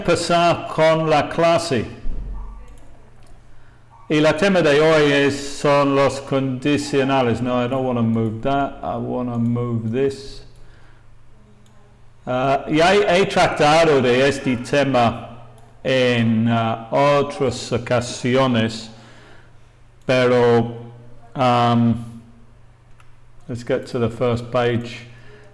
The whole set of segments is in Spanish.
Empezar con la clase. Y la tema de hoy son los condicionales. No, I don't want to move that. I want to move this. Ya he tratado de este tema en otras ocasiones, pero let's get to the first page.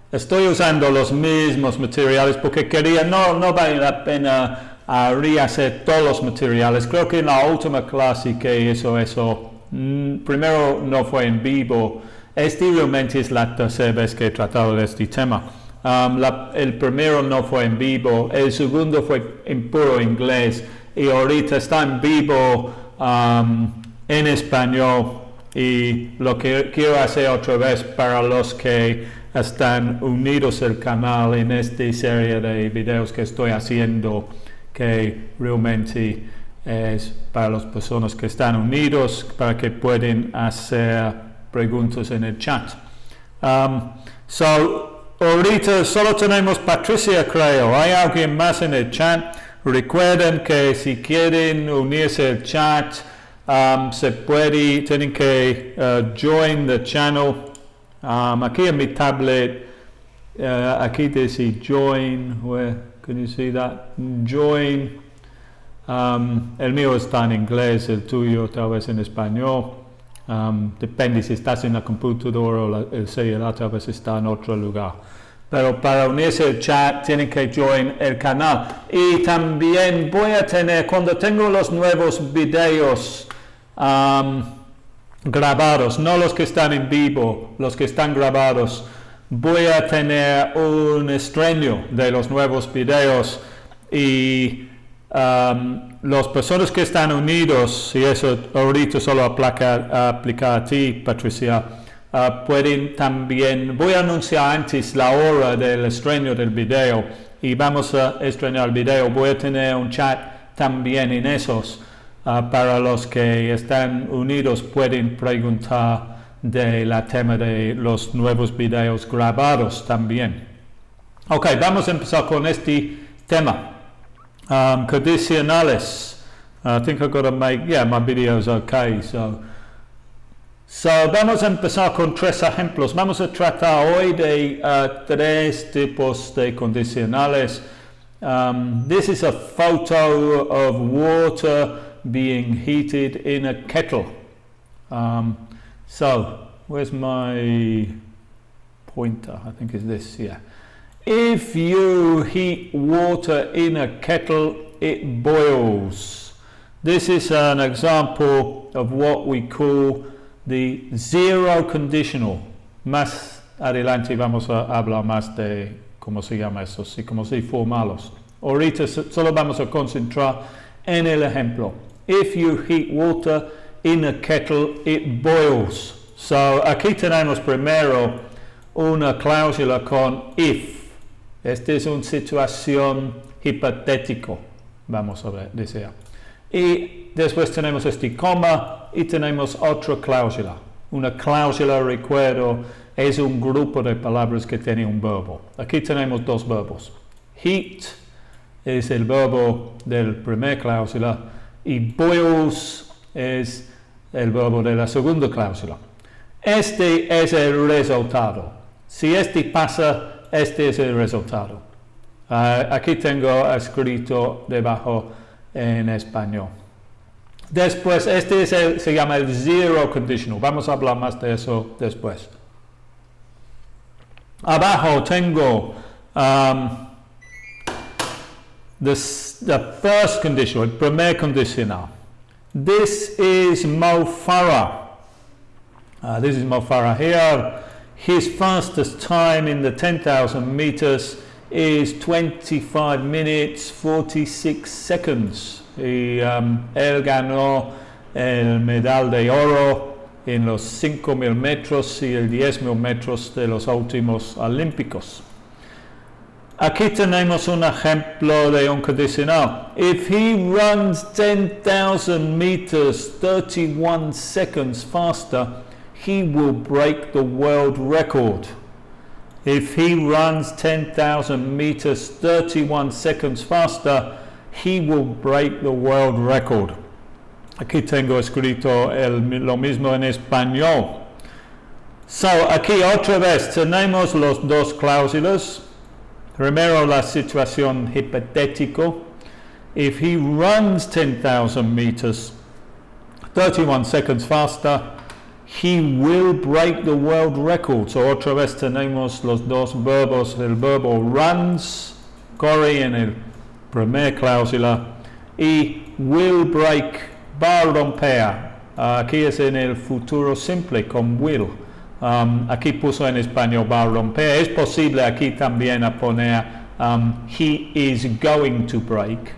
Estoy usando los mismos materiales porque quería, no vale la pena rehacer todos los materiales. Creo que en la última clase que hizo eso, primero no fue en vivo. Este realmente es la tercera vez que he tratado de este tema. El primero no fue en vivo, el segundo fue en puro inglés y ahorita está en vivo en español, y lo que quiero hacer otra vez para los que están unidos al canal en esta serie de videos que estoy haciendo, que realmente es para las personas que están unidos, para que puedan hacer preguntas en el chat. Ahorita solo tenemos Patricia, creo. ¿Hay alguien más en el chat? Recuerden que si quieren unirse al chat, se puede, tienen que join the channel. Aquí en mi tablet, aquí dice join. Where can you see that? Join. El mío está en inglés, el tuyo tal vez en español. Depende si estás en la computadora o el celular, tal vez está en otro lugar. Pero para unirse al chat tienen que join el canal. Y también voy a tener, cuando tengo los nuevos videos grabados, no los que están en vivo, los que están grabados, voy a tener un estreno de los nuevos videos, y las personas que están unidos, y eso ahorita solo aplica a ti, Patricia, pueden también, voy a anunciar antes la hora del estreno del video, y vamos a estrenar el video. Voy a tener un chat también en esos, para los que están unidos pueden preguntar de la tema de los nuevos videos grabados también. Ok, vamos a empezar con este tema. Condicionales. I think I've got to make, my video is okay. So vamos a empezar con tres ejemplos. Vamos a tratar hoy de tres tipos de condicionales. This is a photo of water being heated in a kettle. So where's my pointer? I think it's this, yeah. If you heat water in a kettle, it boils. This is an example of what we call the zero conditional. Más adelante vamos a hablar más de cómo se llama eso, sí, como si formales. Ahorita solo vamos a concentrar en el ejemplo. If you heat water in a kettle, it boils. So aquí tenemos primero una cláusula con if. Esta es una situación hipotética, vamos a ver, decía. Y después tenemos este coma y tenemos otra cláusula. Una cláusula, recuerdo, es un grupo de palabras que tiene un verbo. Aquí tenemos dos verbos. Heat es el verbo del primer cláusula y boils es el verbo de la segunda cláusula. Este es el resultado. Si este pasa, este es el resultado. Aquí tengo escrito debajo en español. Después, se llama el zero conditional. Vamos a hablar más de eso después. Abajo tengo the first conditional, el primer condicional. This is Mo Farah. This is Mo Farah here. His fastest time in the 10,000 meters is 25 minutes 46 seconds. Y él ganó el medal de oro en los 5,000 metros y el 10,000 metros de los últimos olímpicos. Aquí tenemos un ejemplo de un condicional. If he runs 10,000 meters 31 seconds faster, he will break the world record. If he runs 10,000 meters 31 seconds faster, he will break the world record. Aquí tengo escrito lo mismo en español. So, aquí otra vez tenemos los dos cláusulas. Primero la situación hipotético. If he runs 10,000 meters 31 seconds faster, he will break the world record. So otra vez tenemos los dos verbos. El verbo runs, corre en el primer cláusula, y will break, va a romper. Aquí es en el futuro simple con will. Aquí puso en español va a romper. Es posible aquí también a poner he is going to break,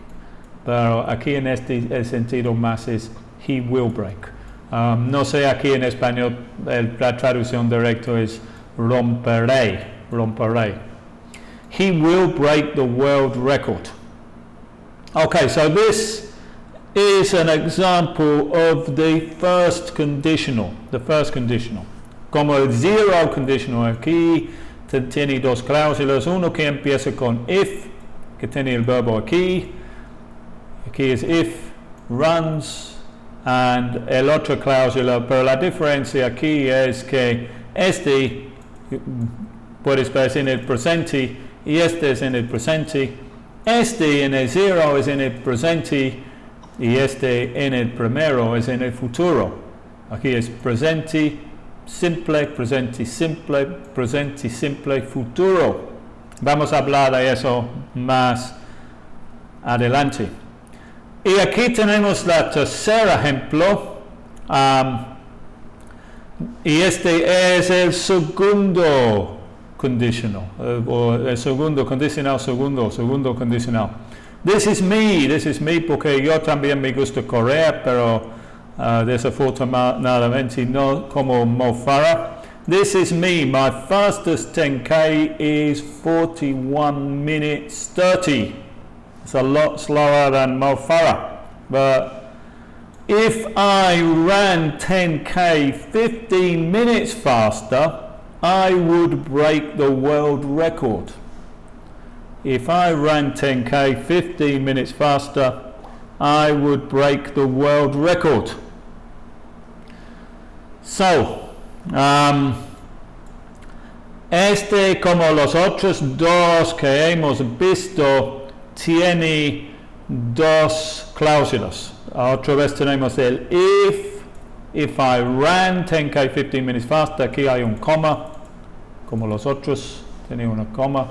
pero aquí en el sentido más es he will break. No sé, aquí en español la traducción directa es romperé. He will break the world record. Okay, so this is an example of the first conditional. Como el zero conditional aquí tiene dos cláusulas, uno que empieza con if, que tiene el verbo aquí es if, runs, and el otro cláusula, pero la diferencia aquí es que este puede estar en el presente y este es en el presente, este en el zero es en el presente y este en el primero es en el futuro. Aquí es presente simple, futuro. Vamos a hablar de eso más adelante. Y aquí tenemos la tercer ejemplo, y este es el segundo conditional, o el segundo condicional, segundo condicional. This is me, porque yo también me gusta correr, pero desafortunadamente no como Mo Farah. This is me, my fastest 10k is 41 minutes 30. It's a lot slower than Mo Farah, but if I ran 10k 15 minutes faster, I would break the world record. If I ran 10k 15 minutes faster, I would break the world record. So, este, como los otros dos que hemos visto, tiene dos cláusulas. Otra vez tenemos el if I ran 10k 15 minutes faster, aquí hay un coma, como los otros, tiene una coma.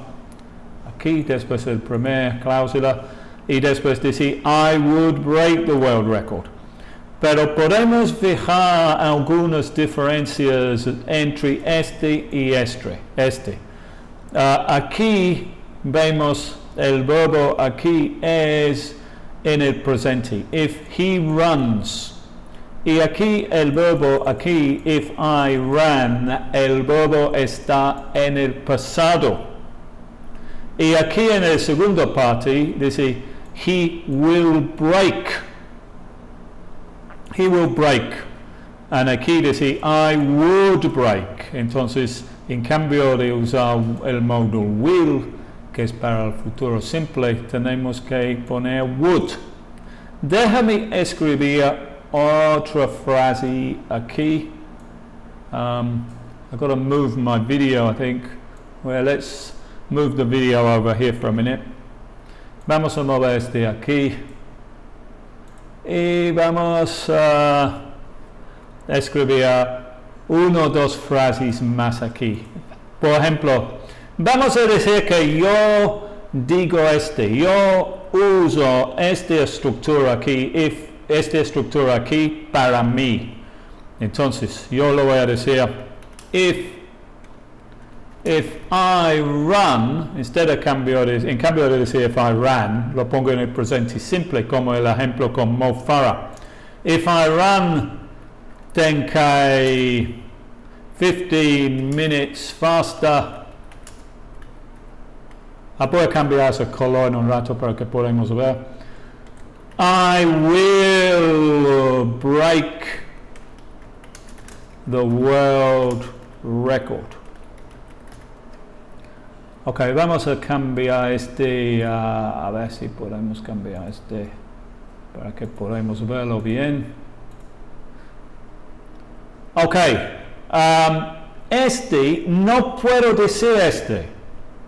Aquí después el primer cláusula y después dice I would break the world record. Pero podemos fijar algunas diferencias entre este y este. Aquí vemos el verbo aquí es en el presente. If he runs. Y aquí el verbo aquí, if I ran, el verbo está en el pasado. Y aquí en la segunda parte dice he will break. He will break. And aquí dice I would break. Entonces, en cambio de usar el modo will, que es para el futuro simple, tenemos que poner would. Déjame escribir otra frase aquí. I've got to move my video, I think. Well, let's move the video over here for a minute. Vamos a mover este aquí. Y vamos a escribir una o dos frases más aquí. Por ejemplo, vamos a decir que yo digo yo uso esta estructura aquí para mí. Entonces, yo lo voy a decir if I run, en cambio de decir if I ran, lo pongo en el presente simple como el ejemplo con Mo Farah. If I run 10k 15 minutes faster, voy a cambiar ese color en un rato para que podamos ver. I will break the world record. Ok, vamos a cambiar este, a ver si podemos cambiar este, para que podamos verlo bien. Ok, este, no puedo decir este,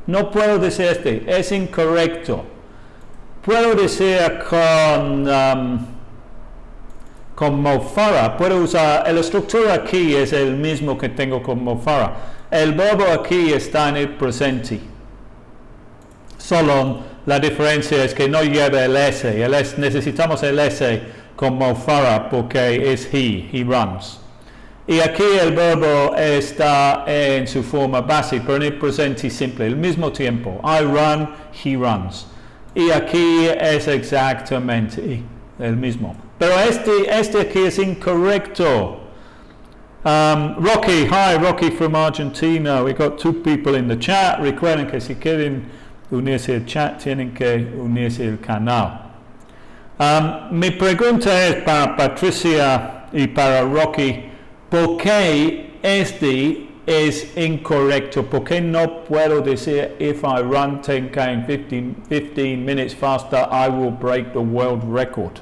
no puedo decir este, es incorrecto. Puedo decir con mofara, puedo usar, la estructura aquí es el mismo que tengo con mofara. El verbo aquí está en el presente. Solo la diferencia es que no lleva el S. Necesitamos el S con mofara porque es he runs. Y aquí el verbo está en su forma base, pero en el presente simple, al mismo tiempo. I run, he runs. Y aquí es exactamente el mismo. Pero este aquí es incorrecto. Rocky, hi, Rocky from Argentina. We got 2 people in the chat. Recuerden que si quieren unirse al chat, tienen que unirse al canal. Mi pregunta es para Patricia y para Rocky. ¿Por qué este es incorrecto? ¿Por qué no puedo decir if I run 10K in 15 minutes faster, I will break the world record?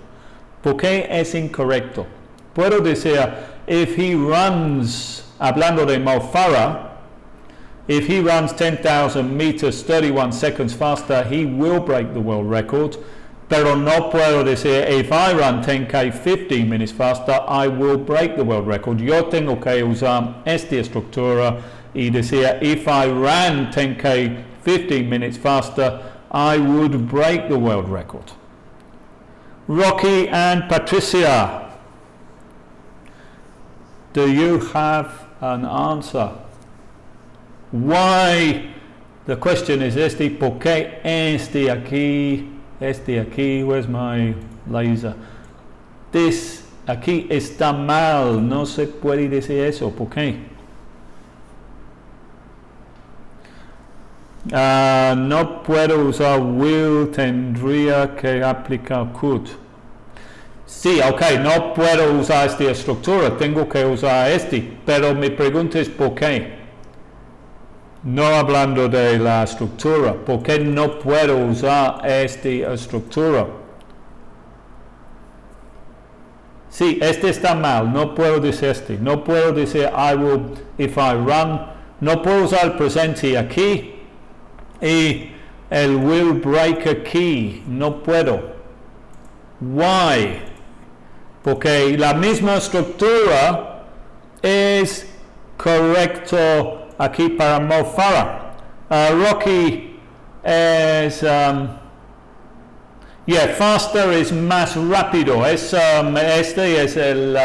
¿Por qué es incorrecto? Puedo decir if he runs, hablando de mofara, if he runs 10,000 meters 31 seconds faster, he will break the world record. Pero no puedo decir if I run 10K 15 minutes faster, I will break the world record. Yo tengo que usar esta estructura y decir if I ran 10K 15 minutes faster, I would break the world record. Rocky and Patricia, do you have an answer? Why? The question is este, ¿por qué este aquí? Este aquí, where's my laser? This aquí está mal, no se puede decir eso, ¿por qué? No puedo usar will, tendría que aplicar could. Sí, ok, no puedo usar esta estructura, tengo que usar este, pero mi pregunta es ¿por qué? No hablando de la estructura, ¿por qué no puedo usar esta estructura? Sí, este está mal, no puedo decir este, no puedo decir I will, if I run, no puedo usar el presente aquí y el will break aquí, no puedo. Why? Porque la misma estructura es correcto aquí para mofara. Rocky es faster es más rápido. Este es el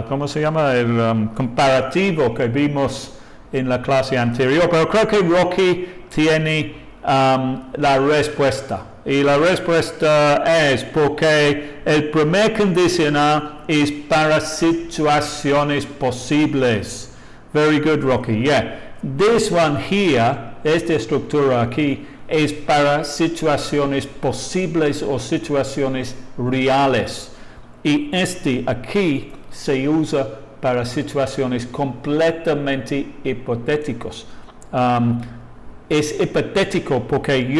¿cómo se llama? El comparativo que vimos en la clase anterior. Pero creo que Rocky tiene la respuesta. Y la respuesta es porque el primer condicional es para situaciones posibles. Very good, Rocky. Yeah. This one here, esta estructura aquí, es para situaciones posibles o situaciones reales. Y este aquí se usa para situaciones completamente hipotéticos. Es hipotético porque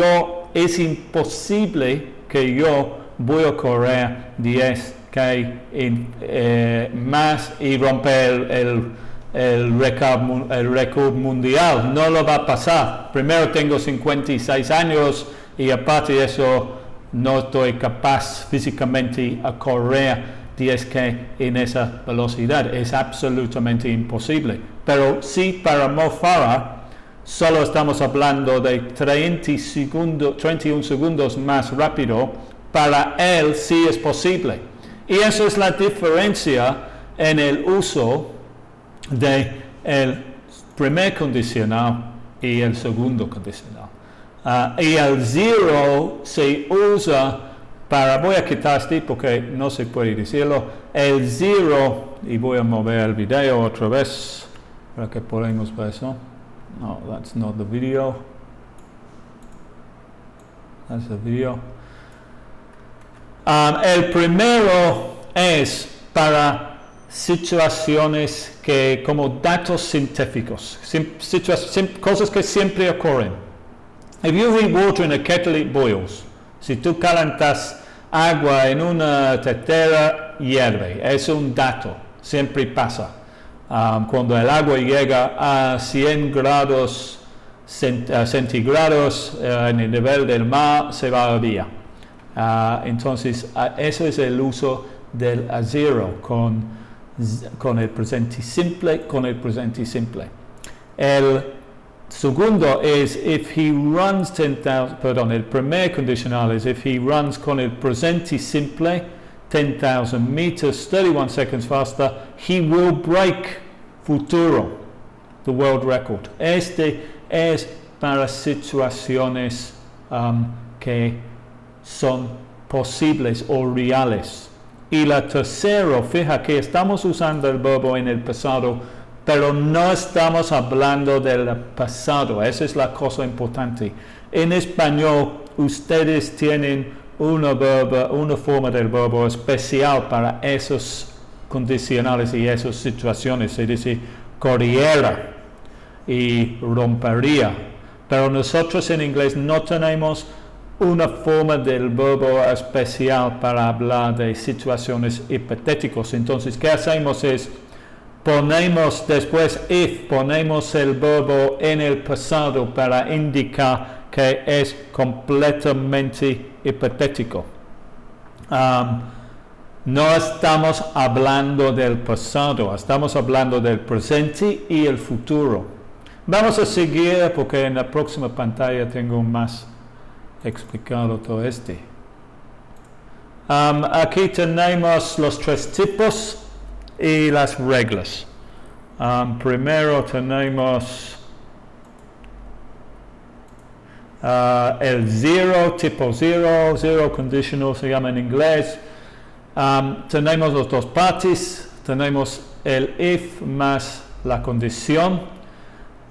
es imposible que yo voy a correr 10K más y romper el récord mundial. No lo va a pasar. Primero tengo 56 años y aparte de eso no estoy capaz físicamente a correr 10K en esa velocidad. Es absolutamente imposible. Pero sí, para mofara solo estamos hablando de 31 segundos más rápido. Para él sí es posible. Y eso es la diferencia en el uso de el primer condicional y el segundo condicional. Y el zero se usa para, voy a quitar este porque no se puede decirlo, el zero, y voy a mover el video otra vez para que podamos ver eso. No, that's not the video. That's the video. El primero es para situaciones que como datos científicos, cosas que siempre ocurren. If you heat water in a kettle, it boils. Si tú calentas agua en una tetera, hierve. Es un dato, siempre pasa. Cuando el agua llega a 100 grados centígrados en el nivel del mar, se va a hervir. Entonces, eso es el uso del a zero con el presente simple, El segundo es if he runs 10,000, perdón, el primer condicional es if he runs con el presente simple 10,000 meters 31 seconds faster, he will break futuro, the world record. Este es para situaciones que son posibles o reales. Y la tercera, fija que estamos usando el verbo en el pasado, pero no estamos hablando del pasado. Esa es la cosa importante. En español, ustedes tienen una forma del verbo especial para esos condicionales y esas situaciones. Se dice corriera y rompería. Pero nosotros en inglés no tenemos una forma del verbo especial para hablar de situaciones hipotéticas. Entonces, ¿qué hacemos? Es ponemos después if, ponemos el verbo en el pasado para indicar que es completamente hipotético. No estamos hablando del pasado, estamos hablando del presente y el futuro. Vamos a seguir porque en la próxima pantalla tengo más explicado todo este. Aquí tenemos los tres tipos y las reglas. Primero tenemos el zero, tipo zero conditional se llama en inglés. Tenemos las dos partes, tenemos el if más la condición.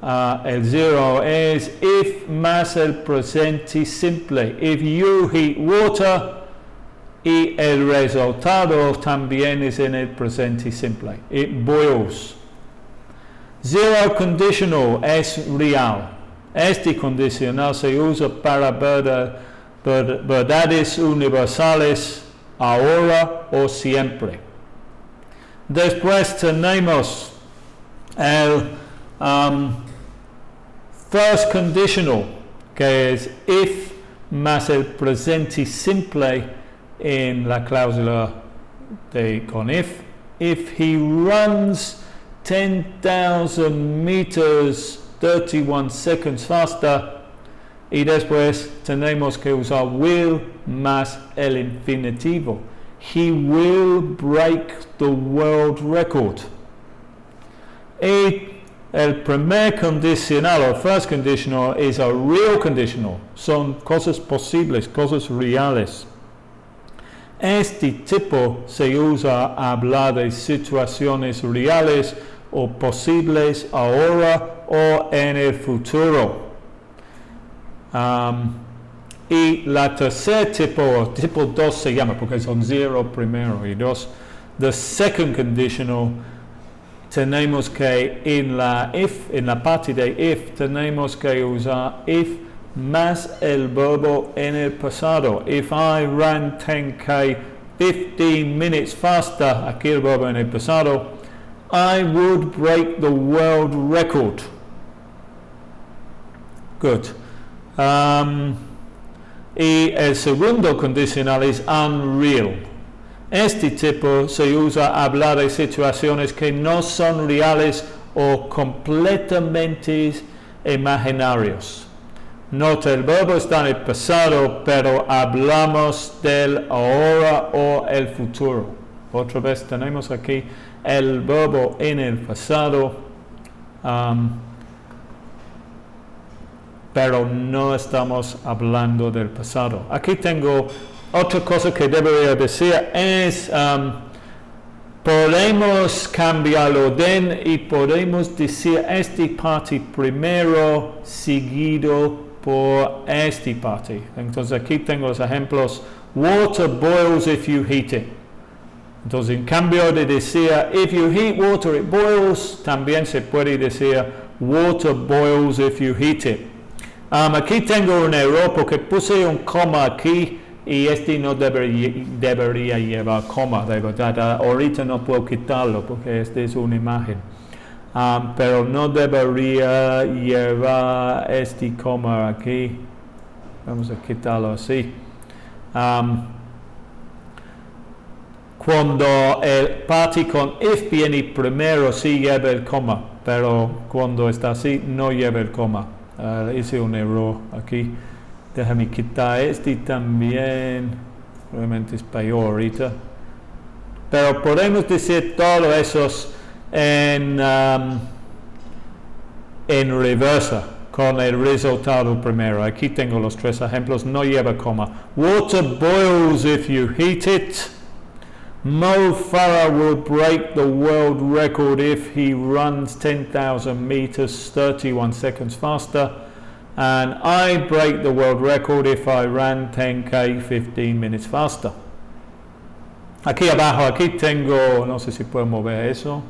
El zero es if más el presente simple. If you heat water, y el resultado también es en el presente simple. It boils. Zero conditional es real. Este condicional se usa para verdades universales ahora o siempre. Después tenemos el first conditional, que es if más el presente simple en la cláusula con if he runs 10,000 meters 31 seconds faster, y después tenemos que usar will más el infinitivo. He will break the world record. Y el primer condicional, o first conditional, es a real conditional. Son cosas posibles, cosas reales. Este tipo se usa a hablar de situaciones reales o posibles ahora o en el futuro. Y la tercer tipo 2 se llama, porque son 0 primero y 2. The second conditional, tenemos que en la parte de if, tenemos que usar if más el verbo en el pasado. If I ran 10K 15 minutes faster, aquí el verbo en el pasado, I would break the world record. Good. Y el segundo condicional es unreal. Este tipo se usa a hablar de situaciones que no son reales o completamente imaginarios. Nota, el verbo está en el pasado, pero hablamos del ahora o el futuro. Otra vez tenemos aquí el verbo en el pasado, pero no estamos hablando del pasado. Aquí tengo otra cosa que debería decir, es podemos cambiar el orden y podemos decir esta parte primero seguido por esta parte. Entonces aquí tengo los ejemplos. Water boils if you heat it. Entonces, en cambio de decir, if you heat water, it boils, también se puede decir, water boils if you heat it. Aquí tengo un error porque puse un coma aquí y este no debería llevar coma, de verdad. Ahorita no puedo quitarlo porque esta es una imagen. Pero no debería llevar este coma aquí. Vamos a quitarlo así. Cuando el parte con if viene primero sí lleva el coma, pero cuando está así no lleva el coma. Hice un error aquí. Déjame quitar este también. Realmente es peor ahorita. Pero podemos decir todos esos en reversa con el resultado primero. Aquí tengo los tres ejemplos. No lleva coma. Water boils if you heat it. Mo Farah will break the world record if he runs 10,000 meters 31 seconds faster, and I break the world record if I ran 10k 15 minutes faster. Aquí abajo, aquí tengo, no sé si puedo mover eso,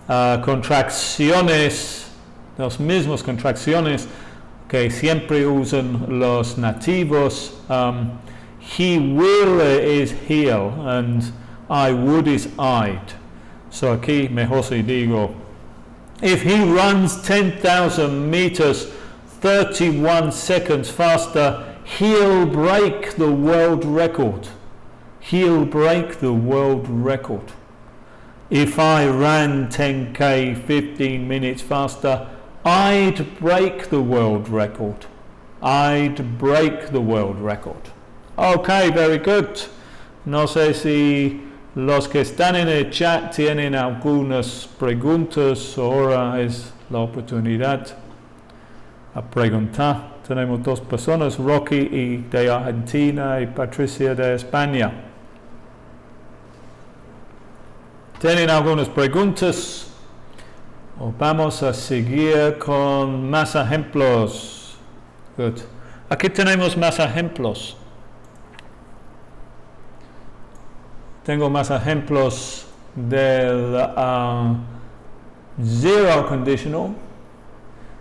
contracciones, las mismas contracciones que siempre usan los nativos. He will is he'll and I would is I'd. So aquí mejor si digo, if he runs 10,000 meters 31 seconds faster, he'll break the world record. He'll break the world record. If I ran 10k 15 minutes faster, I'd break the world record. I'd break the world record. Okay, very good. No sé si los que están en el chat tienen algunas preguntas. Ahora es la oportunidad a preguntar. Tenemos dos personas, Rocky de Argentina y Patricia de España. ¿Tienen algunas preguntas? O vamos a seguir con más ejemplos. Good. Aquí tenemos más ejemplos. Tengo más ejemplos del zero conditional.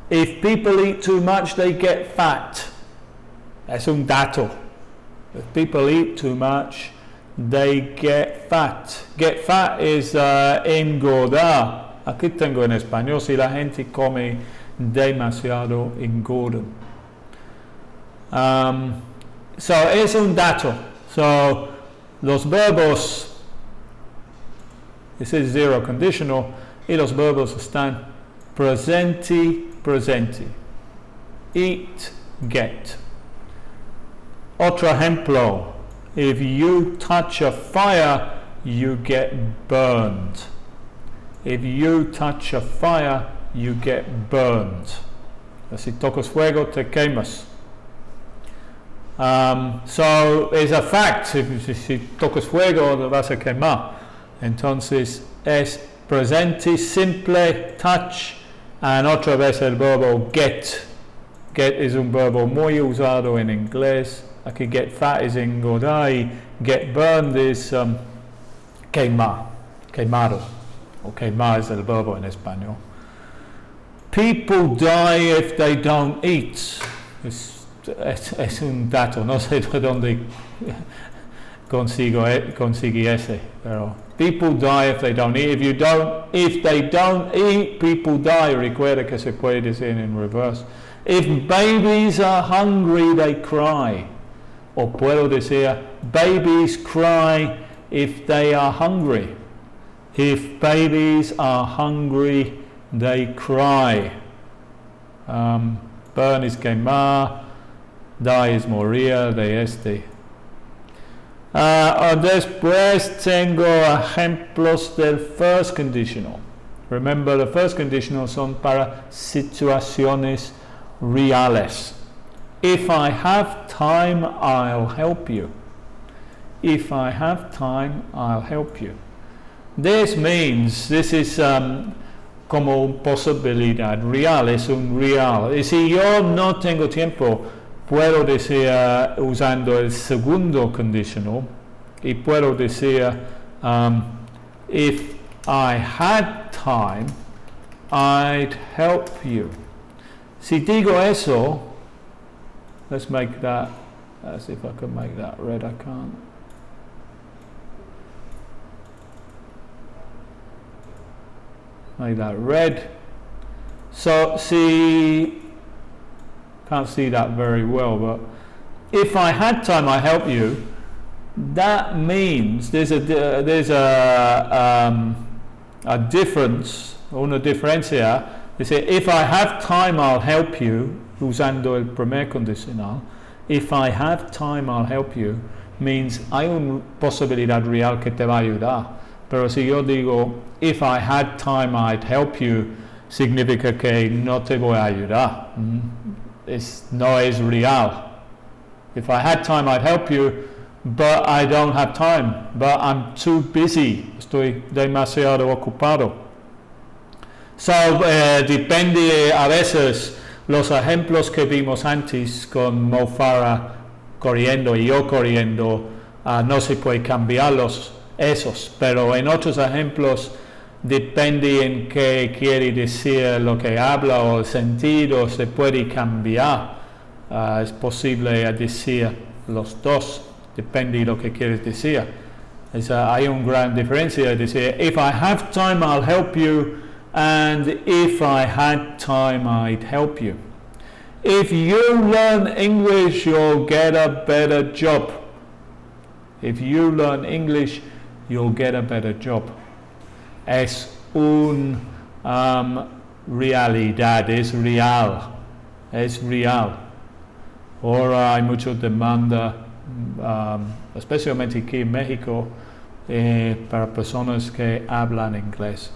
If people eat too much, they get fat. Es un dato. If people eat too much, they get fat. Get fat is engordar. Aquí tengo en español, si la gente come demasiado, engordan. So es un dato. So los verbos, this is zero conditional, y los verbos están presente, presente. Eat, get. Otro ejemplo, if you touch a fire, you get burned. If you touch a fire, you get burned. Si tocas fuego, te quemas. So it's a fact, si tocas fuego te vas a quemar. Entonces es presente simple, touch, and otra vez el verbo get. Get es un verbo muy usado en inglés. Aquí get fat es engordar y get burned es quemar, quemado. O quemar es el verbo en español. People die if they don't eat. Es un dato, no sé de dónde conseguí ese, pero people die if they don't eat. If they don't eat, people die. Recuerda que se puede decir en reverse. If babies are hungry, they cry. O puedo decir, babies cry if they are hungry. If babies are hungry, they cry. Burn is quemar. Die es morir, de este. Después tengo ejemplos del first conditional. Remember, the first conditional son para situaciones reales. If I have time, I'll help you. If I have time, I'll help you. This means, this is como posibilidad real, es un real. Y si yo no tengo tiempo, puedo decir usando el segundo conditional y puedo decir If I had time, I'd help you. Si digo eso, let's make that, let's see if I can make that red. I can't. Make that red. So see, can't see that very well, but if I had time, I'd help you. That means there's a difference, una diferencia. Dice, if I have time, I'll help you, usando el primer condicional. If I have time, I'll help you, means hay una posibilidad real que te va a ayudar. Pero si yo digo, if I had time, I'd help you, significa que no te voy a ayudar. No es real. If I had time, I'd help you, but I don't have time, but I'm too busy, estoy demasiado ocupado. So, depende a veces los ejemplos que vimos antes con Mo Farah corriendo y yo corriendo, no se puede cambiarlos esos, pero en otros ejemplos depende en qué quiere decir lo que habla o el sentido se puede cambiar. Es posible decir los dos, depende de lo que quieres decir. Hay una gran diferencia. Decir, if I have time, I'll help you, and if I had time, I'd help you. If you learn English, you'll get a better job. If you learn English, you'll get a better job. Es una realidad, es real. Es real. Ahora hay mucha demanda, especialmente aquí en México, para personas que hablan inglés.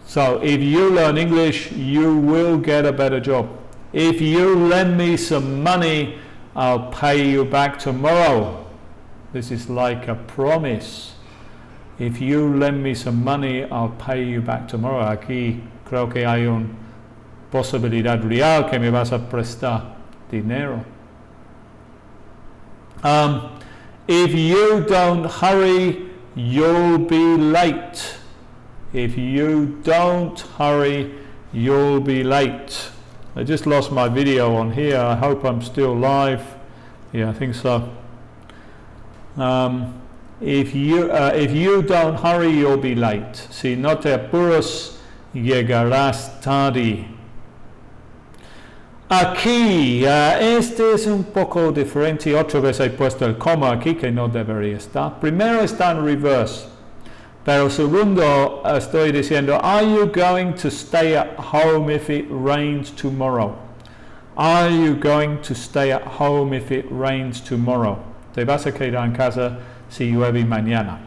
So, if you learn English, you will get a better job. If you lend me some money, I'll pay you back tomorrow. This is like a promise. If you lend me some money, I'll pay you back tomorrow. Aquí creo que hay una posibilidad real que me vas a prestar dinero. If you don't hurry, you'll be late. If you don't hurry, you'll be late. I just lost my video on here. I hope I'm still live. Yeah, I think so. If you don't hurry, you'll be late. Si no te apuras, llegarás tarde. Aquí, este es un poco diferente. Otra vez he puesto el coma aquí que no debería estar. Primero está en reverse. Pero segundo, estoy diciendo, are you going to stay at home if it rains tomorrow? Are you going to stay at home if it rains tomorrow? Te vas a quedar en casa si llueve mañana.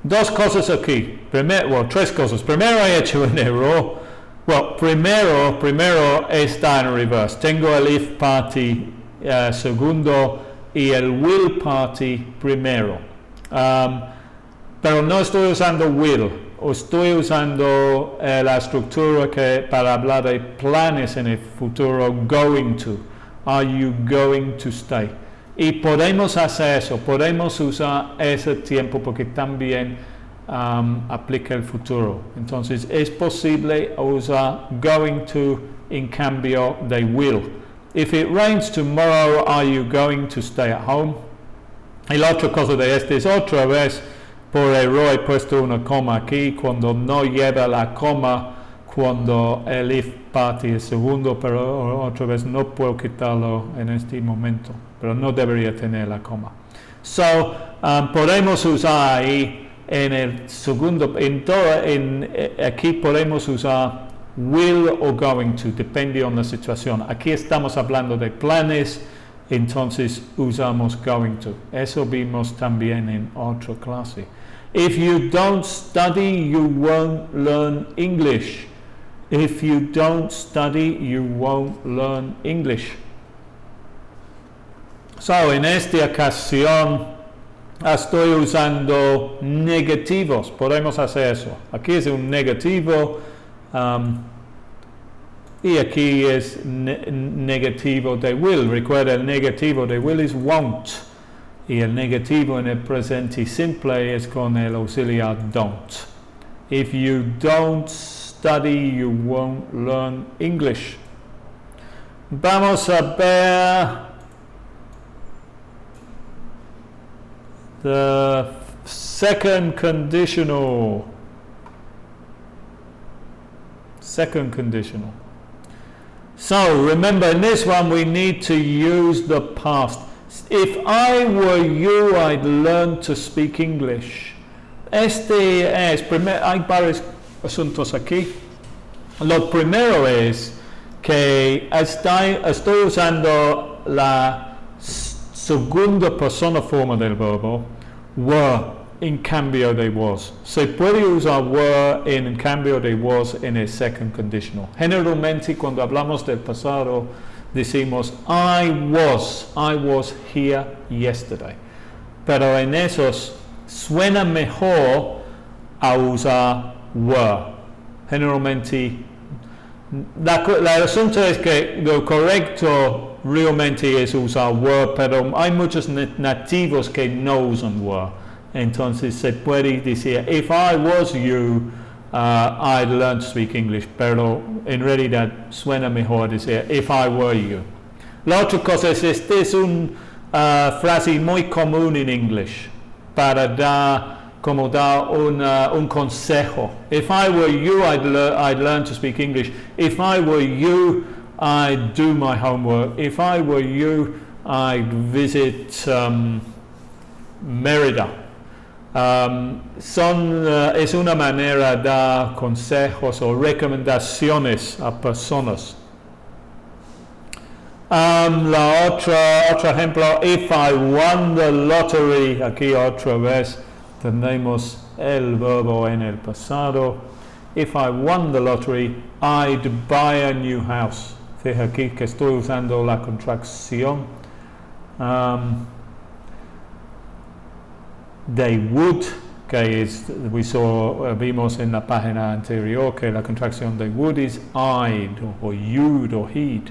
Dos cosas aquí. Tres cosas. Primero he hecho un error. Well, primero está en reverse. Tengo el if party segundo y el will party primero. Pero no estoy usando will, estoy usando la estructura que para hablar de planes en el futuro, going to. Are you going to stay? Y podemos hacer eso, podemos usar ese tiempo porque también aplica el futuro. Entonces es posible usar going to en cambio de will. If it rains tomorrow, are you going to stay at home? Y la otra cosa de este es otra vez, por error he puesto una coma aquí, cuando no lleva la coma, cuando el if party es segundo, pero otra vez no puedo quitarlo en este momento, pero no debería tener la coma. So, podemos usar ahí en el segundo, aquí podemos usar will o going to, depende de la situación. Aquí estamos hablando de planes, entonces usamos going to. Eso vimos también en otra clase. If you don't study, you won't learn English. If you don't study, you won't learn English. So, en esta ocasión estoy usando negativos. Podemos hacer eso. Aquí es un negativo y aquí es negativo de will. Recuerda, el negativo de will es won't. Y el negativo en el presente simple es con el auxiliar don't. If you don't study, you won't learn English. Vamos a ver the second conditional. Second conditional. So remember, in this one we need to use the past. If I were you, I'd learn to speak English. Hay varios asuntos aquí. Lo primero es que estoy usando la segunda persona forma del verbo, were, en cambio de was. Se puede usar were en cambio de was en el second conditional. Generalmente cuando hablamos del pasado decimos I was here yesterday. Pero en esos suena mejor a usar were. Generalmente el asunto es que lo correcto realmente es usar were, pero hay muchos nativos que no usan were. Entonces se puede decir, if I was you, I'd learn to speak English, pero en realidad suena mejor decir, if I were you. La otra cosa es, este es una frase muy común en English para dar un consejo. If I were you, I'd learn to speak English. If I were you, I'd do my homework. If I were you, I'd visit Mérida. Es una manera de dar consejos o recomendaciones a personas. Otro ejemplo, if I won the lottery, aquí otra vez tenemos el verbo en el pasado. If I won the lottery, I'd buy a new house. Fíjate aquí que estoy usando la contracción. They would, que es, vimos en la página anterior que la contracción de would is I'd, or you'd, or he'd.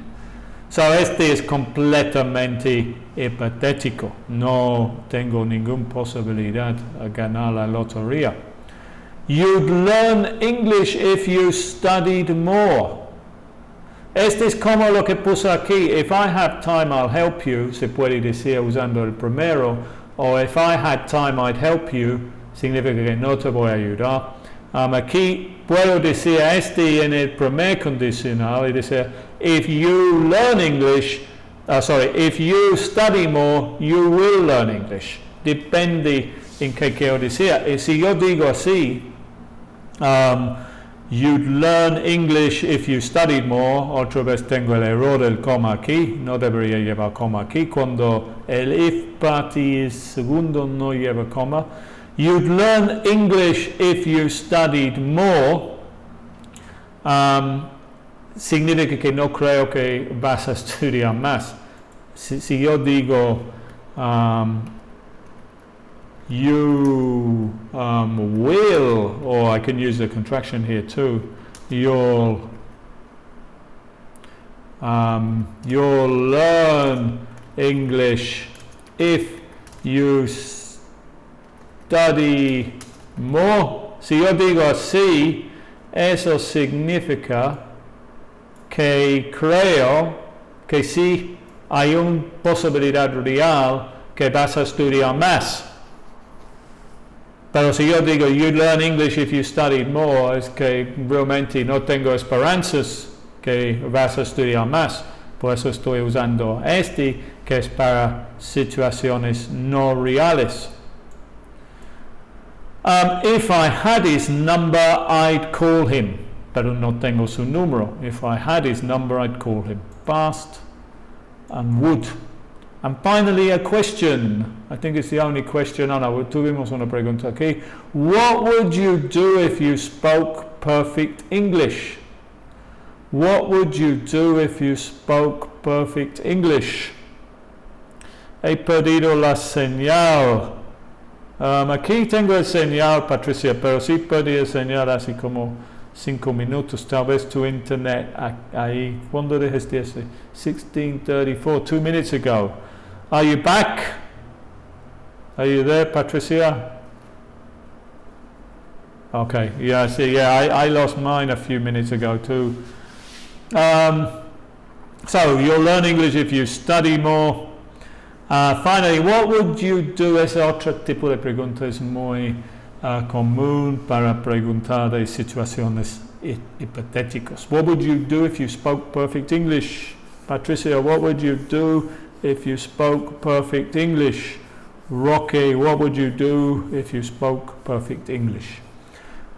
So este es completamente hipotético. No tengo ninguna posibilidad de ganar la lotería. You'd learn English if you studied more. Este es como lo que puse aquí. If I have time, I'll help you. Se puede decir usando el primero. O if I had time, I'd help you. Significa que no te voy a ayudar. Aquí puedo decir este en el primer condicional y decir, if you learn English, if you study more, you will learn English. Depende en qué quiero decir. Y si yo digo así, you'd learn English if you studied more. Otra vez tengo el error del coma aquí. No debería llevar coma aquí. Cuando el if parte es segundo no lleva coma. You'd learn English if you studied more. Significa que no creo que vas a estudiar más. Si yo digo you will, or I can use the contraction here too, you'll learn English if you study more. Si yo digo así, eso significa que creo que sí hay una posibilidad real que vas a estudiar más. Pero si yo digo you learn English if you studied more, es que realmente no tengo esperanzas que vas a estudiar más. Por eso estoy usando este, que es para situaciones no reales. If I had his number, I'd call him. Pero no tengo su número. If I had his number, I'd call him. Past and would. And finally, a question. I think it's the only question. No, tuvimos una pregunta aquí. What would you do if you spoke perfect English? What would you do if you spoke perfect English? He perdido la señal. Aquí tengo el señal, Patricia, pero sí perdí el señal hace como 5 minutos. Tal vez tu internet ahí. ¿Cuándo dejaste ese? 16:34, 2 minutes ago. Are you back? Are you there, Patricia? Okay, yeah, see, yeah, I lost mine a few minutes ago too. So you'll learn English if you study more. Finally, what would you do? Es otro tipo de pregunta, es muy común para preguntar de situaciones hipotéticas. What would you do if you spoke perfect English? Patricia, what would you do if you spoke perfect English? Rocky, what would you do if you spoke perfect English?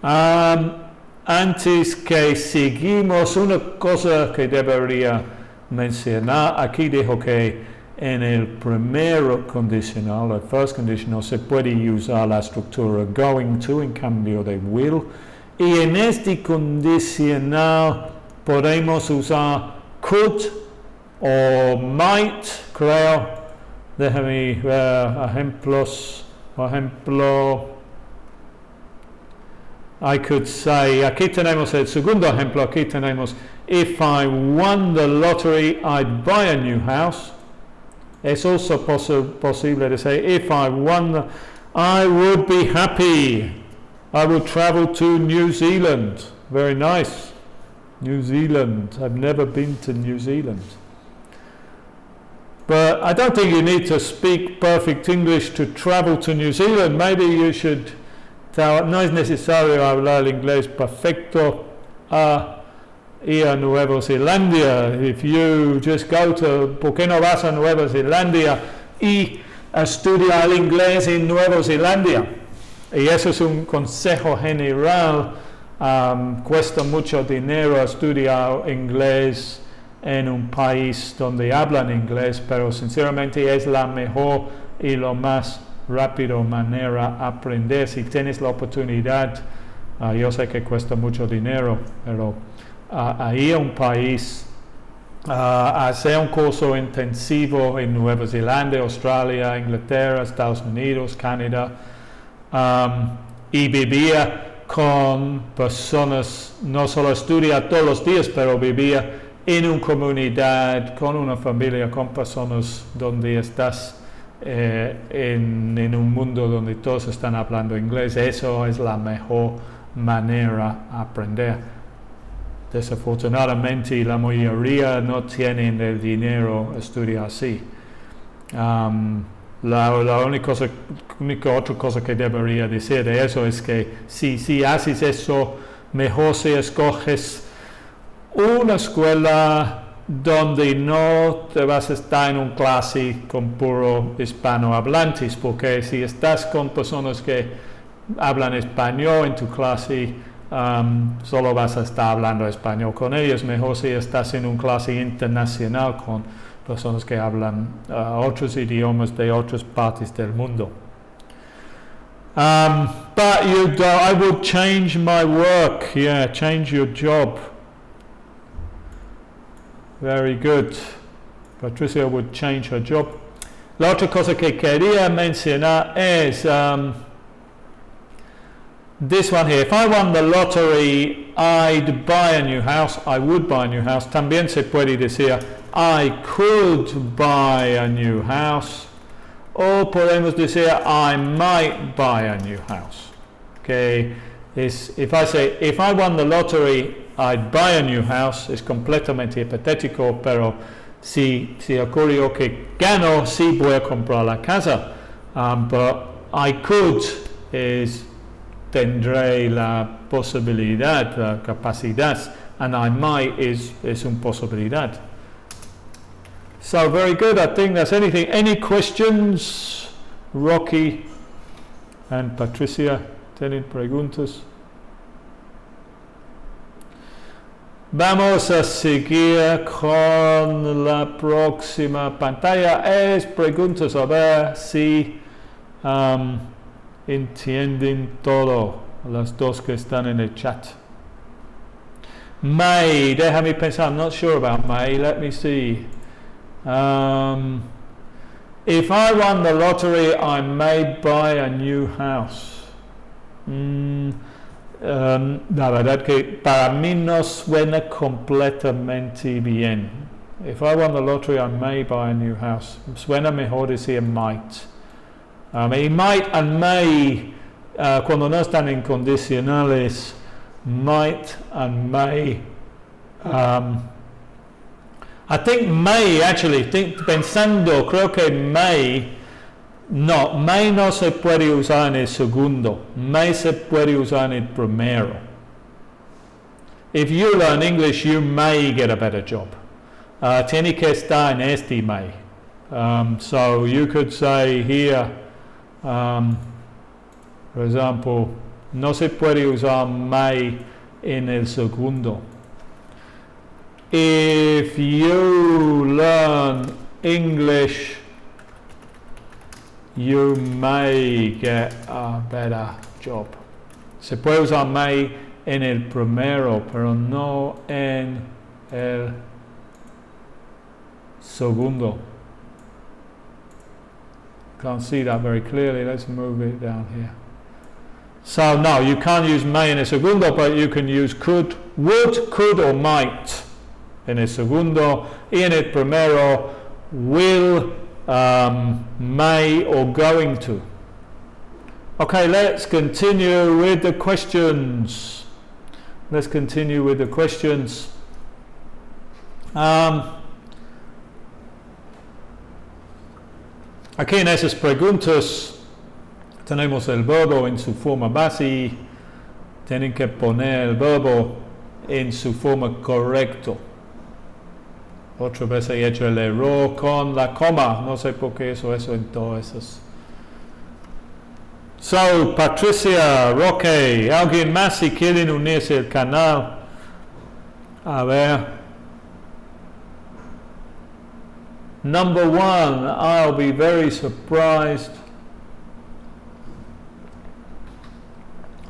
Antes que seguimos, una cosa que debería mencionar, aquí dijo que en el primer condicional, el first conditional, se puede usar la estructura going to en cambio de will, y en este condicional podemos usar could o might, creo. Déjame ver ejemplos. Por ejemplo, I could say, aquí tenemos el segundo ejemplo, aquí tenemos, if I won the lottery, I'd buy a new house. Es also posible to say, if I won, I would be happy. I would travel to New Zealand. Very nice. New Zealand. I've never been to New Zealand. But I don't think you need to speak perfect English to travel to New Zealand. Maybe you should no es necesario hablar inglés perfecto a ir a Nueva Zelanda. If you just go to, ¿por qué no vas a Nueva Zelanda y estudiar el inglés en Nueva Zelanda? Y eso es un consejo general. Cuesta mucho dinero estudiar inglés en un país donde hablan inglés, pero sinceramente es la mejor y lo más rápido manera de aprender. Si tienes la oportunidad, yo sé que cuesta mucho dinero, pero ir a un país, hacer un curso intensivo en Nueva Zelanda, Australia, Inglaterra, Estados Unidos, Canadá, y vivir con personas, no solo estudiar todos los días, pero vivir en una comunidad, con una familia, con personas donde estás en un mundo donde todos están hablando inglés. Eso es la mejor manera de aprender. Desafortunadamente la mayoría no tienen el dinero a estudiar así. La única otra cosa que debería decir de eso es que si haces eso, mejor si escoges una escuela donde no te vas a estar en una clase con puro hispanohablantes, porque si estás con personas que hablan español en tu clase, solo vas a estar hablando español con ellos. Mejor si estás en una clase internacional con personas que hablan otros idiomas de otras partes del mundo. But I would change my work. Yeah, change your job. Very good. Patricia would change her job. La otra cosa que quería mencionar es this one here. If I won the lottery, I'd buy a new house. I would buy a new house. También se puede decir I could buy a new house. O podemos decir I might buy a new house. Okay. If I say if I won the lottery, I'd buy a new house, es completamente hipotético, pero si ocurrió que gano, sí voy a comprar la casa. But I could tendré la posibilidad, la capacidad, and I might es una posibilidad. So very good, I think that's anything. Any questions? Rocky and Patricia, ¿tienen preguntas? Vamos a seguir con la próxima pantalla. Es preguntas, a ver si entienden todo, las dos que están en el chat. May, déjame pensar, I'm not sure about May, let me see. If I won the lottery, I may buy a new house. La verdad que para mí no suena completamente bien. If I won the lottery, I may buy a new house. Suena mejor decir might. Y might and may, cuando no están en condicionales, might and may. I think may, actually, pensando, creo que may no se puede usar en el segundo, may se puede usar en el primero. If you learn English, you may get a better job. Tiene que estar en este may. So you could say here, for example, no se puede usar may en el segundo. If you learn English, you may get a better job. Se puede usar may en el primero, pero no en el segundo. Can't see that very clearly. Let's move it down here. So no, you can't use may en el segundo, but you can use could, would, could, or might en el segundo, y en el primero, will, may, or going to. Okay, let's continue with the questions. Let's continue with the questions. Aquí en esas preguntas tenemos el verbo en su forma base. Tienen que poner el verbo en su forma correcta. Otra vez he hecho el error con la coma. No sé por qué eso en todos esos. So, Patricia, Roque, ¿alguien más si quieren unirse al canal? A ver. Number one, I'll be very surprised.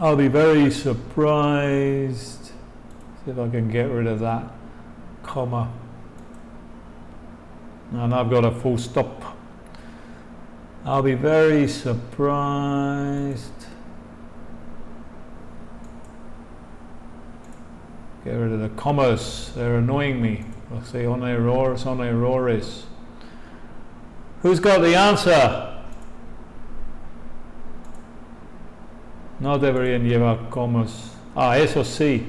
I'll be very surprised. See if I can get rid of that comma. And I've got a full stop. I'll be very surprised. Get rid of the commas, they're annoying me. I'll say on errores. Who's got the answer? No deberían llevar comas. Ah, eso sí.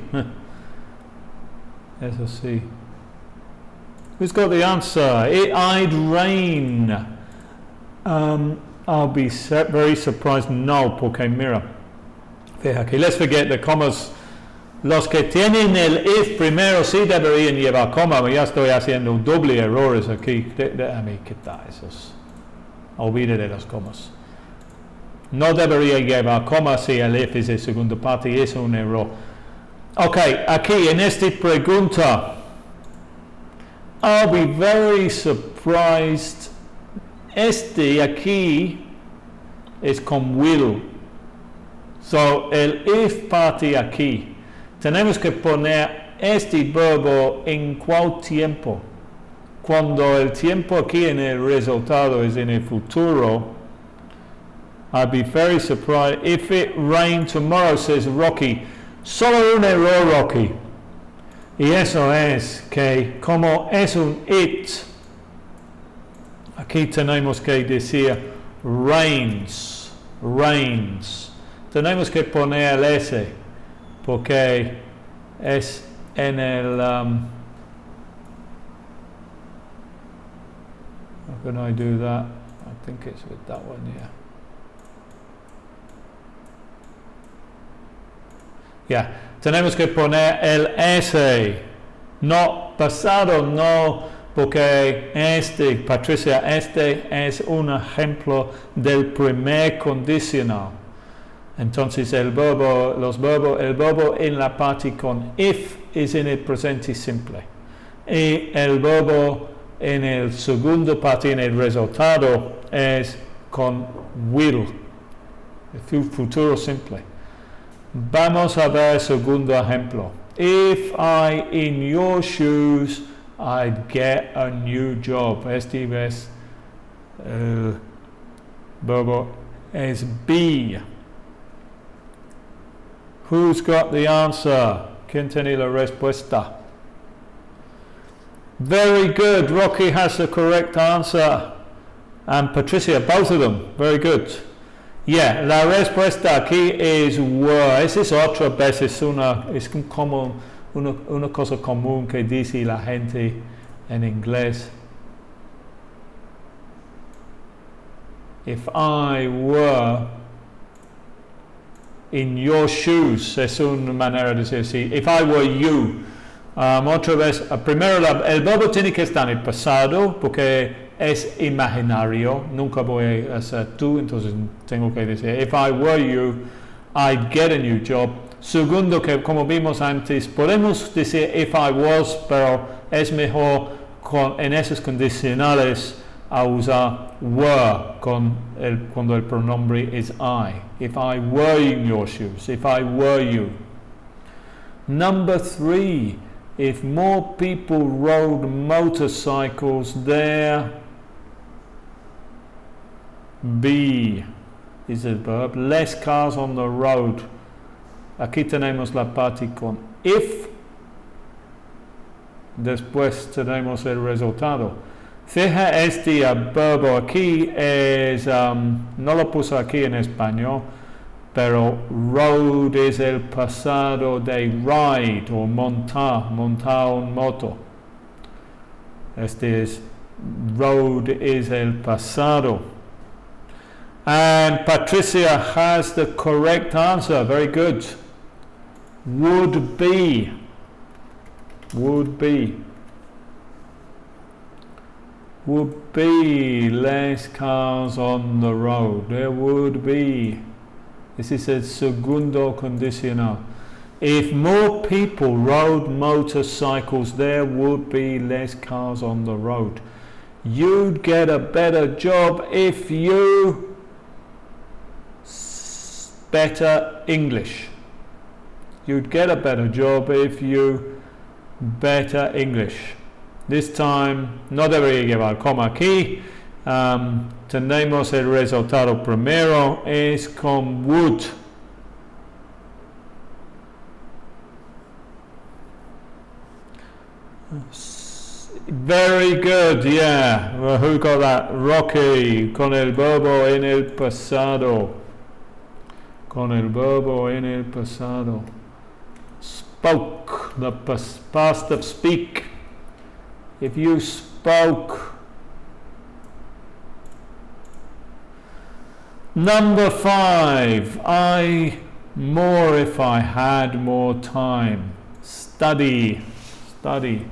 Eso sí. Who's got the answer? I'd rain. I'll be very surprised. No, porque mira. Fíjate, let's forget the commas. Los que tienen el if primero sí deberían llevar coma. Ya estoy haciendo doble errores aquí. Déjame quitar esos. Olvide de los comas. No debería llevar coma si el if es el segundo parte. Es un error. Ok, aquí en esta pregunta. I'll be very surprised. Este aquí es con will. So, el if parte aquí. Tenemos que poner este verbo en cuál tiempo. Cuando el tiempo aquí en el resultado es en el futuro, I'd be very surprised. If it rained tomorrow, says Rocky. Solo un error, Rocky. Y eso es que como es un it, aquí tenemos que decir rains. Tenemos que poner el S. Porque es en el how can I do that? I think it's with that one, yeah. Tenemos que poner el S, no pasado, no, porque Patricia, este es un ejemplo del primer condicional. Entonces el verbo en la parte con if es en el presente simple. Y el verbo en el segundo parte, en el resultado, es con will. El futuro simple. Vamos a ver el segundo ejemplo. If I in your shoes, I'd get a new job. Este vez el verbo es be. Who's got the answer? ¿Quién tiene la respuesta? Very good. Rocky has the correct answer. and Patricia, both of them, very good. Yeah, la respuesta aquí es were. Esa es otra vez, es una cosa común que dice la gente en inglés. If I were in your shoes, es una manera de decir así. If I were you. Otra vez, primero el verbo tiene que estar en el pasado porque es imaginario, nunca voy a ser tú, entonces tengo que decir if I were you, I'd get a new job. Segundo, que como vimos antes, podemos decir if I was, pero es mejor en esos condicionales a usar were cuando el pronombre es I. If I were in your shoes, if I were you. Number 3, if more people rode motorcycles, there be is el verb, less cars on the road. Aquí tenemos la parte con if, después tenemos el resultado. Fija este verbo aquí es, no lo puse aquí en español, pero road es el pasado de ride o montar un moto. Este es, road es el pasado. And Patricia has the correct answer. Very good. Would be. Would be. Would be less cars on the road. There would be. This is a segundo condicional. If more people rode motorcycles, there would be less cars on the road. You'd get a better job if you better English. You'd get a better job if you better English. This time no debería llevar coma aquí. Tenemos el resultado primero es con would. Very good, yeah. Well, who got that? Rocky, con el verbo en el pasado. Con el verbo en el pasado. Spoke, the past of speak. If you spoke. Number 5, more if I had more time. Study. Study.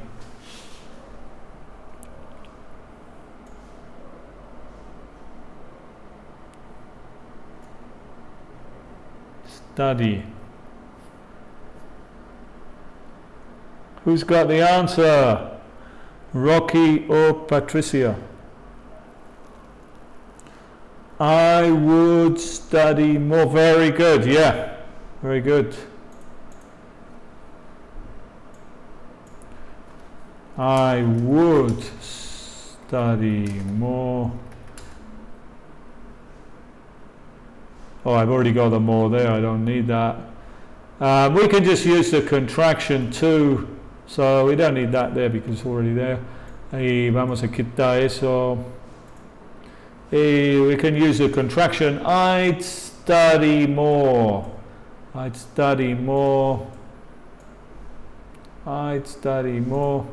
Study. Who's got the answer? Rocky or Patricia? I would study more. Very good, yeah. Very good. I would study more. Oh, I've already got the more there, I don't need that. We can just use the contraction too, so we don't need that there because it's already there. Y vamos a quitar eso. We can use the contraction. I'd study more. I'd study more. I'd study more.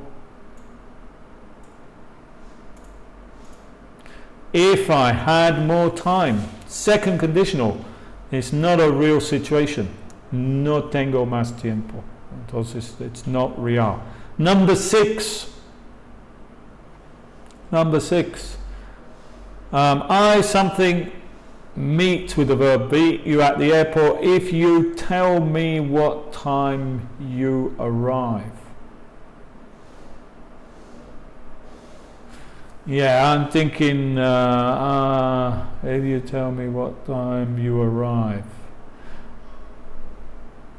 If I had more time. Second conditional. It's not a real situation. No tengo más tiempo. Entonces it's not real. Number 6. Number 6. I something meet with the verb be. You're at the airport. If you tell me what time you arrive. Yeah, I'm thinking if you tell me what time you arrive.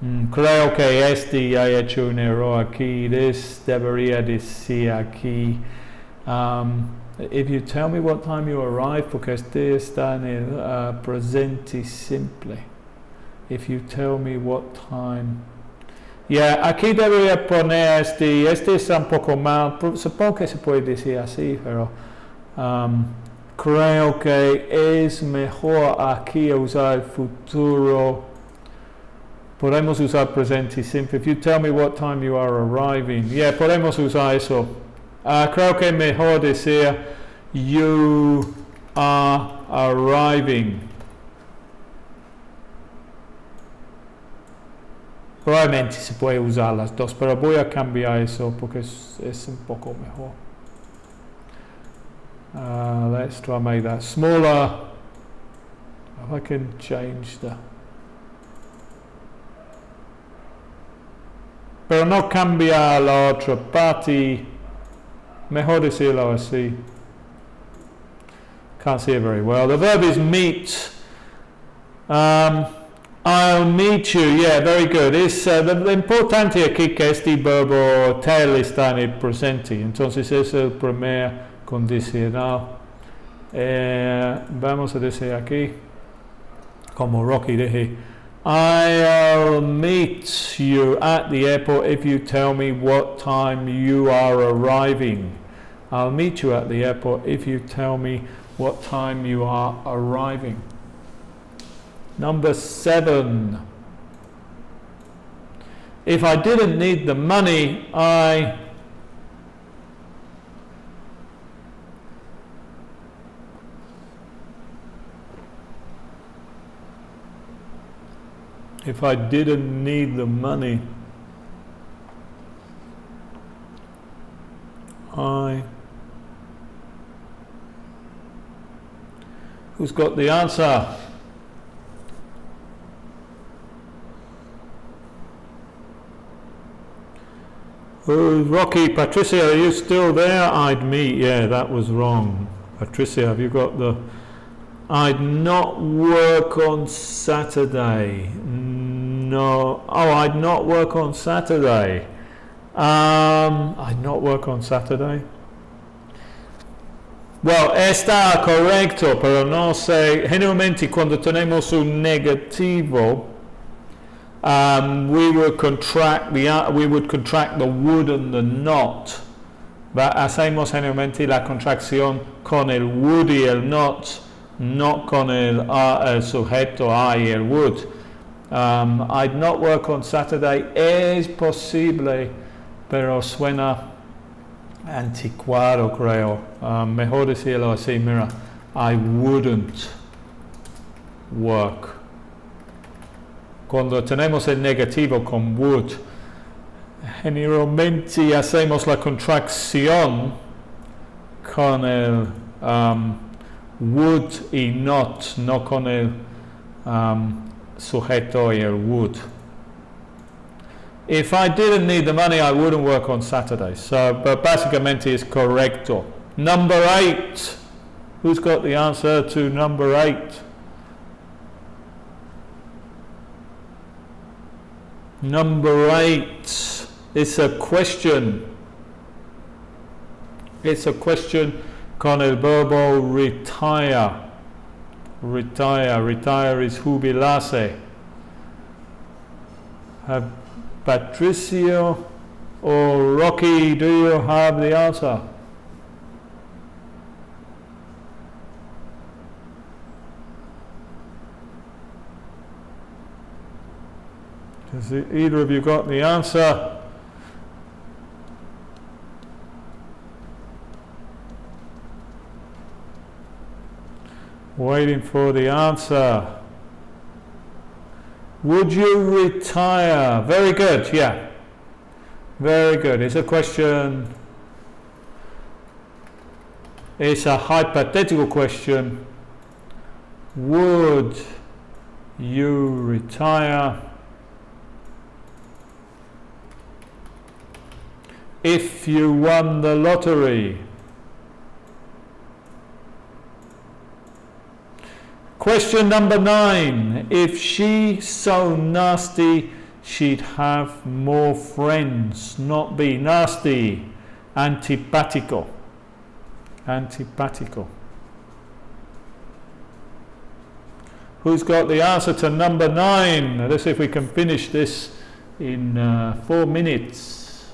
Creo que este ha hecho un error aquí. This debería decir aquí. If you tell me what time you arrive, porque este está en el presente simple. If you tell me what time. Yeah, aquí debería poner este es un poco mal, supongo que se puede decir así, pero creo que es mejor aquí usar el futuro. Podemos usar presente simple. If you tell me what time you are arriving. Yeah, podemos usar eso. Creo que es mejor decir you are arriving. Probablemente se puede usar las dos, pero voy a cambiar eso porque es un poco mejor. Let's try and make that smaller. If I can change the... Pero no cambia la otra parte. Mejor decirlo así. Can't see it very well. The verb is meet. I'll meet you. Yeah, very good. Lo importante aquí que este verbo tell está en el presente. Entonces es el primer condicional. Vamos a decir aquí, como Rocky dije, I'll meet you at the airport if you tell me what time you are arriving. I'll meet you at the airport if you tell me what time you are arriving. Number 7. If I didn't need the money, If I didn't need the money, Who's got the answer? Oh, Rocky, Patricia, are you still there? I'd meet. Yeah, that was wrong. Patricia, have you got the... I'd not work on Saturday. No. Oh, I'd not work on Saturday. I'd not work on Saturday. Well, está correcto, pero no sé. Generalmente cuando tenemos un negativo, we would contract the would and the not. Hacemos generalmente la contracción con el would y el not con el sujeto I y el would. I'd not work on Saturday. Es posible, pero suena anticuado, creo. Mejor decirlo así, mira. I wouldn't work. Cuando tenemos el negativo con would, generalmente hacemos la contracción con el would y not, no con el sujeto y el would. If I didn't need the money, I wouldn't work on Saturday. So, but básicamente es correcto. Number 8. Who's got the answer to number 8? Number 8. It's a question. It's a question con el verbo retire. Retire is jubilarse. Patricio or Rocky, do you have the answer? Has either of you got the answer? Waiting for the answer. Would you retire? Very good, yeah. Very good. It's a question. It's a hypothetical question. Would you retire if you won the lottery? Question number 9. If she's so nasty, she'd have more friends. Not be nasty. Antipático. Antipático. Who's got the answer to number 9? Let's see if we can finish this in 4 minutes.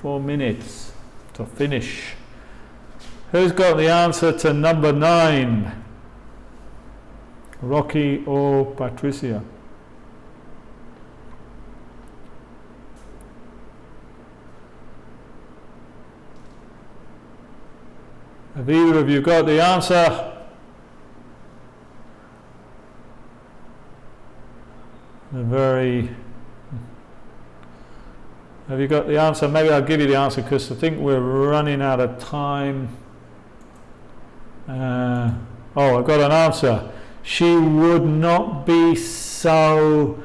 4 minutes to finish. Who's got the answer to number 9? Rocky or Patricia? Have either of you got the answer? Have you got the answer? Maybe I'll give you the answer because I think we're running out of time. Oh, I've got an answer. She would not be so.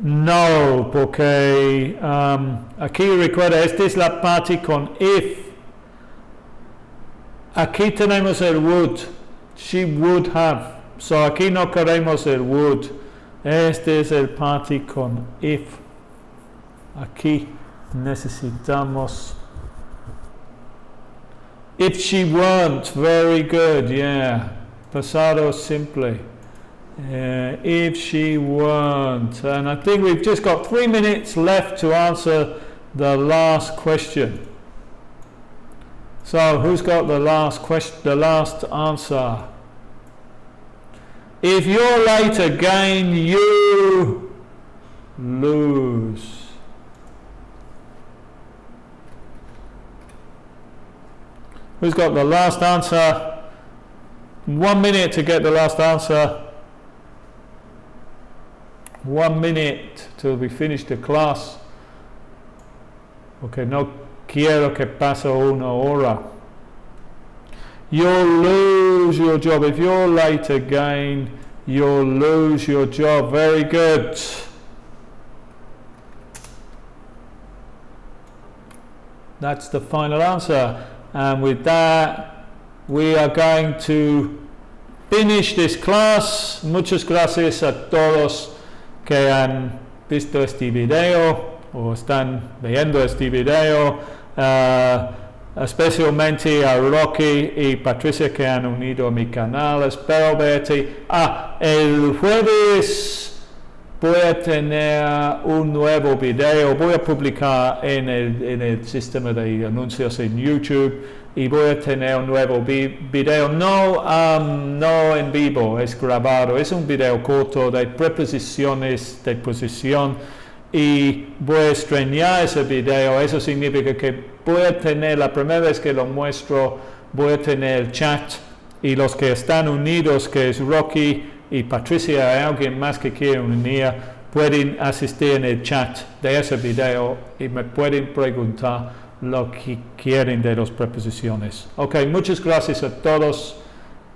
No, porque aquí recuerda, esta es la parte con if. Aquí tenemos el would. She would have. So aquí no queremos el would. Este es el parte con if. Aquí necesitamos. If she weren't, very good, yeah. Pasado simple. If she weren't. And I think we've just got 3 minutes left to answer the last question. So who's got the last question, the last answer? If you're late again, you lose. Who's got the last answer? 1 minute to get the last answer. 1 minute till we finish the class. Okay, no quiero que pase una hora. You'll lose your job. If you're late again, you'll lose your job. Very good. That's the final answer. And with that, we are going to finish this class. Muchas gracias a todos que han visto este video o están viendo este video. Especialmente a Rocky y Patricia que han unido a mi canal. Espero verte. El jueves voy a tener un nuevo video. Voy a publicar en el sistema de anuncios en YouTube y voy a tener un nuevo video. No en vivo, es grabado. Es un video corto de preposiciones de posición. Y voy a estrenar ese video. Eso significa que voy a tener, la primera vez que lo muestro, voy a tener el chat y los que están unidos, que es Rocky y Patricia, hay alguien más que quiere unir, pueden asistir en el chat de ese video y me pueden preguntar lo que quieren de las preposiciones. Ok, muchas gracias a todos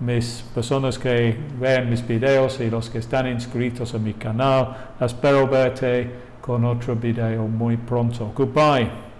mis personas que ven mis videos y los que están inscritos a mi canal. Espero verte con otro video muy pronto. Goodbye.